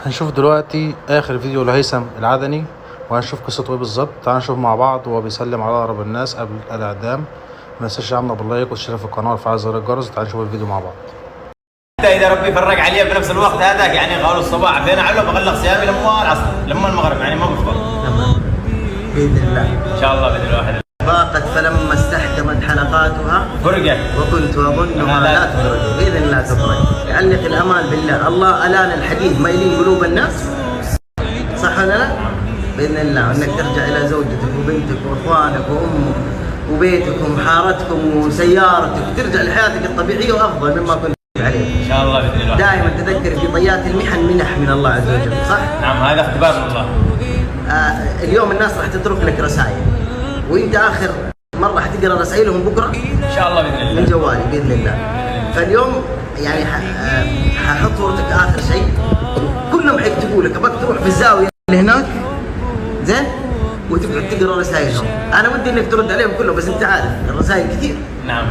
هنشوف دلوقتي اخر فيديو لهيثم العدني، وهنشوف قصته ايه بالظبط. تعال نشوف مع بعض وهو بيسلم على اقرب الناس قبل الاعدام. ما تنساش يعملوا باللايك والاشتراك في القناه وفعل زر الجرس. تعال نشوف الفيديو مع بعض. اذا ربي فرج علي بنفس الوقت هذاك، يعني قالوا الصباح فين علو بغلق صيامي لما العصر لما المغرب، يعني ما بفطر. بإذن الله ان شاء الله باذن الواحد. ضاقت فلما استحكمت حلقاتها فرجت وكنت أظنها لا تفرج. بإذن الله تفرج. يعلق الأمال بالله. الله ألان الحديد ما يلين قلوب الناس، صح ولا لا؟ بإذن الله أنك ترجع إلى زوجتك وبنتك وإخوانك وأمك وبيتكم وحارتكم وسيارتك، وترجع لحياتك الطبيعية وأفضل مما كنت عليه. ان شاء الله باذن الله. دائما تذكر في طيات المحن منح من الله عز وجل، صح؟ نعم، هذا اختبار من الله. اليوم الناس راح تترك لك رسائل، وانت اخر مره حتقرا رسائلهم بكره ان شاء الله باذن الله من جوالي باذن الله. فاليوم يعني ححط صورتك اخر شيء، كلهم حيكتبوا لك. ابغاك تروح في الزاويه اللي هناك زين وتقعد تقرا رسائلهم. انا ودي انك ترد عليهم كلهم، بس انت عارف الرسائل كثير. نعم.